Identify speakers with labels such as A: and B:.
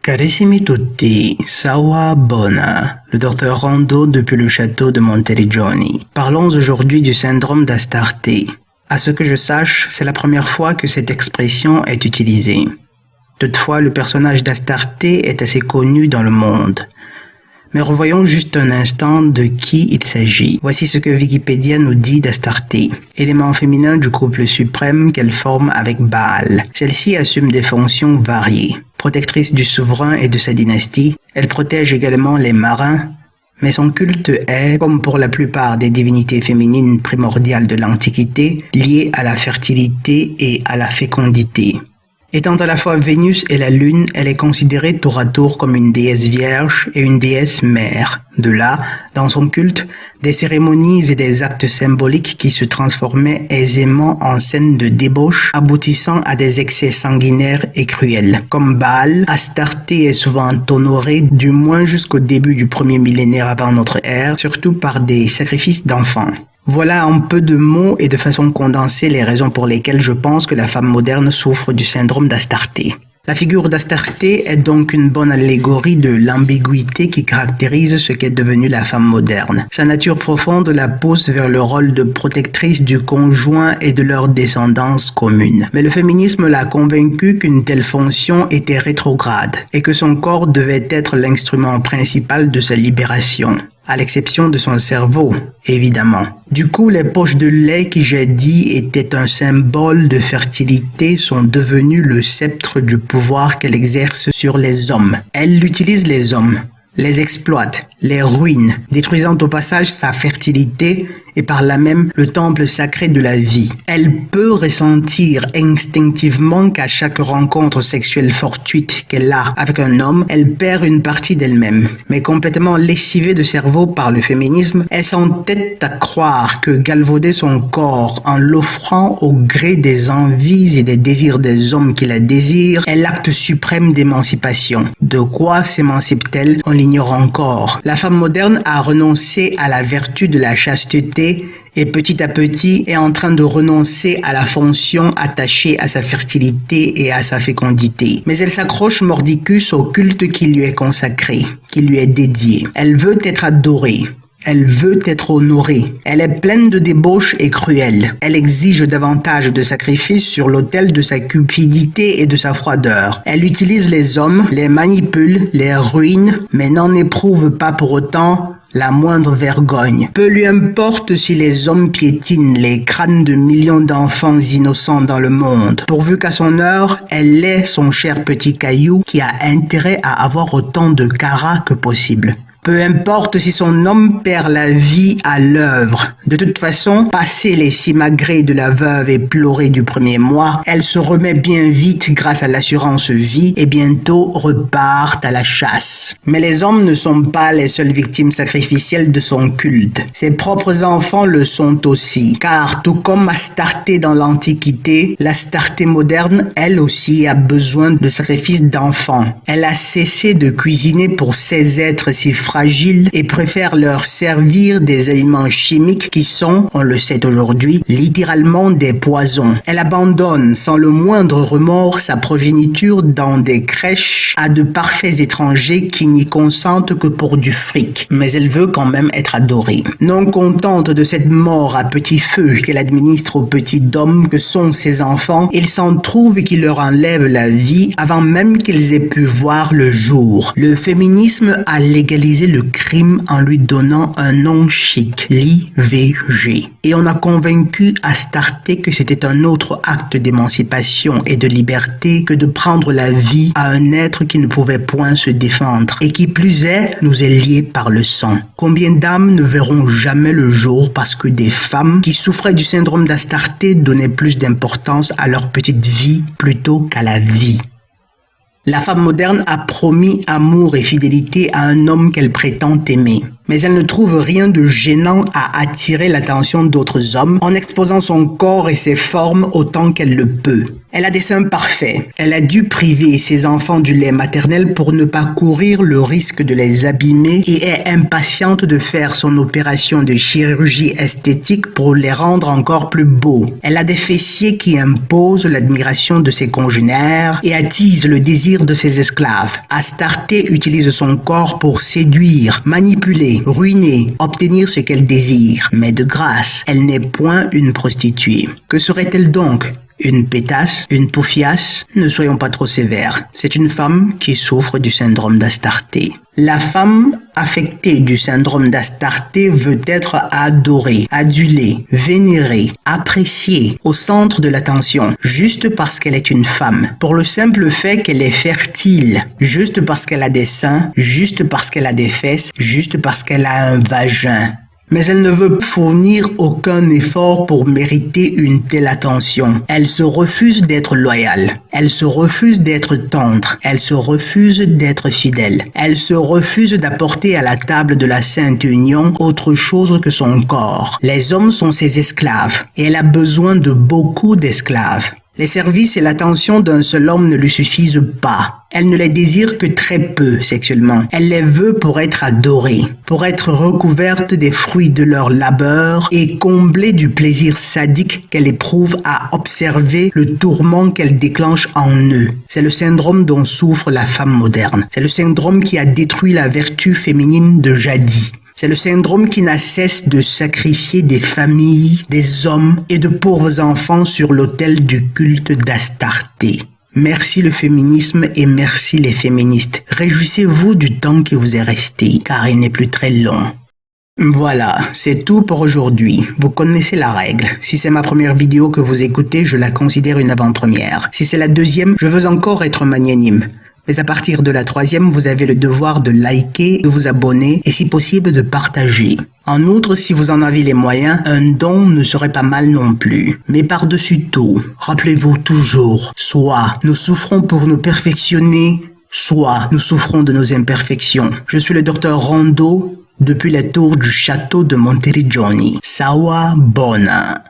A: Carissimi tutti, Sawa Bona, le docteur Rondo depuis le château de Monteriggioni. Parlons aujourd'hui du syndrome d'Astarté. À ce que je sache, c'est la première fois que cette expression est utilisée. Toutefois, le personnage d'Astarté est assez connu dans le monde. Mais revoyons juste un instant de qui il s'agit. Voici ce que Wikipédia nous dit d'Astarté. Élément féminin du couple suprême qu'elle forme avec Baal. Celle-ci assume des fonctions variées. Protectrice du souverain et de sa dynastie, elle protège également les marins, mais son culte est, comme pour la plupart des divinités féminines primordiales de l'Antiquité, lié à la fertilité et à la fécondité. Étant à la fois Vénus et la Lune, elle est considérée tour à tour comme une déesse vierge et une déesse mère. De là, dans son culte, des cérémonies et des actes symboliques qui se transformaient aisément en scènes de débauche, aboutissant à des excès sanguinaires et cruels. Comme Baal, Astarté est souvent honorée, du moins jusqu'au début du premier millénaire avant notre ère, surtout par des sacrifices d'enfants. Voilà en peu de mots et de façon condensée les raisons pour lesquelles je pense que la femme moderne souffre du syndrome d'Astarté. La figure d'Astarté est donc une bonne allégorie de l'ambiguïté qui caractérise ce qu'est devenue la femme moderne. Sa nature profonde la pousse vers le rôle de protectrice du conjoint et de leur descendance commune. Mais le féminisme l'a convaincue qu'une telle fonction était rétrograde et que son corps devait être l'instrument principal de sa libération. À l'exception de son cerveau, évidemment. Du coup, les poches de lait qui jadis étaient un symbole de fertilité sont devenues le sceptre du pouvoir qu'elle exerce sur les hommes. Elle utilise les hommes, les exploite, les ruine, détruisant au passage sa fertilité et par là même le temple sacré de la vie. Elle peut ressentir instinctivement qu'à chaque rencontre sexuelle fortuite qu'elle a avec un homme, elle perd une partie d'elle-même. Mais complètement lessivée de cerveau par le féminisme, elle s'entête à croire que galvauder son corps en l'offrant au gré des envies et des désirs des hommes qui la désirent est l'acte suprême d'émancipation. De quoi s'émancipe-t-elle? On l'ignore encore. La femme moderne a renoncé à la vertu de la chasteté et petit à petit est en train de renoncer à la fonction attachée à sa fertilité et à sa fécondité. Mais elle s'accroche mordicus au culte qui lui est consacré, qui lui est dédié. Elle veut être adorée. Elle veut être honorée. Elle est pleine de débauche et cruelle. Elle exige davantage de sacrifices sur l'autel de sa cupidité et de sa froideur. Elle utilise les hommes, les manipule, les ruine, mais n'en éprouve pas pour autant la moindre vergogne. Peu lui importe si les hommes piétinent les crânes de millions d'enfants innocents dans le monde, pourvu qu'à son heure, elle est son cher petit caillou qui a intérêt à avoir autant de cara que possible. Peu importe si son homme perd la vie à l'œuvre. De toute façon, passé les simagrées de la veuve éplorée du premier mois, elle se remet bien vite grâce à l'assurance vie et bientôt repart à la chasse. Mais les hommes ne sont pas les seules victimes sacrificielles de son culte. Ses propres enfants le sont aussi, car tout comme Astarté dans l'Antiquité, l'Astarté moderne, elle aussi, a besoin de sacrifices d'enfants. Elle a cessé de cuisiner pour ces êtres si fragiles et préfère leur servir des aliments chimiques qui sont, on le sait aujourd'hui, littéralement des poisons. Elle abandonne sans le moindre remords sa progéniture dans des crèches à de parfaits étrangers qui n'y consentent que pour du fric. Mais elle veut quand même être adorée. Non contente de cette mort à petit feu qu'elle administre aux petits dômes que sont ses enfants, il s'en trouve qui leur enlève la vie avant même qu'ils aient pu voir le jour. Le féminisme a légalisé le crime en lui donnant un nom chic, l'IVG. Et on a convaincu Astarté que c'était un autre acte d'émancipation et de liberté que de prendre la vie à un être qui ne pouvait point se défendre et qui plus est, nous est lié par le sang. Combien d'âmes ne verront jamais le jour parce que des femmes qui souffraient du syndrome d'Astarté donnaient plus d'importance à leur petite vie plutôt qu'à la vie. La femme moderne a promis amour et fidélité à un homme qu'elle prétend aimer. mais elle ne trouve rien de gênant à attirer l'attention d'autres hommes en exposant son corps et ses formes autant qu'elle le peut. Elle a des seins parfaits. Elle a dû priver ses enfants du lait maternel pour ne pas courir le risque de les abîmer et est impatiente de faire son opération de chirurgie esthétique pour les rendre encore plus beaux. Elle a des fessiers qui imposent l'admiration de ses congénères et attisent le désir de ses esclaves. Astarté utilise son corps pour séduire, manipuler, ruiner, obtenir ce qu'elle désire. Mais de grâce, elle n'est point une prostituée. Que serait-elle donc ? Une pétasse, une poufiasse, ne soyons pas trop sévères. C'est une femme qui souffre du syndrome d'Astarté. La femme affectée du syndrome d'Astarté veut être adorée, adulée, vénérée, appréciée, au centre de l'attention, juste parce qu'elle est une femme, pour le simple fait qu'elle est fertile, juste parce qu'elle a des seins, juste parce qu'elle a des fesses, juste parce qu'elle a un vagin. Mais elle ne veut fournir aucun effort pour mériter une telle attention. Elle se refuse d'être loyale. Elle se refuse d'être tendre. Elle se refuse d'être fidèle. Elle se refuse d'apporter à la table de la Sainte Union autre chose que son corps. Les hommes sont ses esclaves et elle a besoin de beaucoup d'esclaves. Les services et l'attention d'un seul homme ne lui suffisent pas. Elle ne les désire que très peu sexuellement. Elle les veut pour être adorée, pour être recouverte des fruits de leur labeur et comblée du plaisir sadique qu'elle éprouve à observer le tourment qu'elle déclenche en eux. C'est le syndrome dont souffre la femme moderne. C'est le syndrome qui a détruit la vertu féminine de jadis. C'est le syndrome qui n'a cesse de sacrifier des familles, des hommes et de pauvres enfants sur l'autel du culte d'Astarté. Merci le féminisme et merci les féministes. Réjouissez-vous du temps qui vous est resté, car il n'est plus très long. Voilà, c'est tout pour aujourd'hui. Vous connaissez la règle. Si c'est ma première vidéo que vous écoutez, je la considère une avant-première. Si c'est la deuxième, je veux encore être magnanime. Mais à partir de la troisième, vous avez le devoir de liker, de vous abonner et si possible de partager. En outre, si vous en avez les moyens, un don ne serait pas mal non plus. Mais par-dessus tout, rappelez-vous toujours, soit nous souffrons pour nous perfectionner, soit nous souffrons de nos imperfections. Je suis le docteur Rondo, depuis la tour du château de Monteriggioni. Sawabona.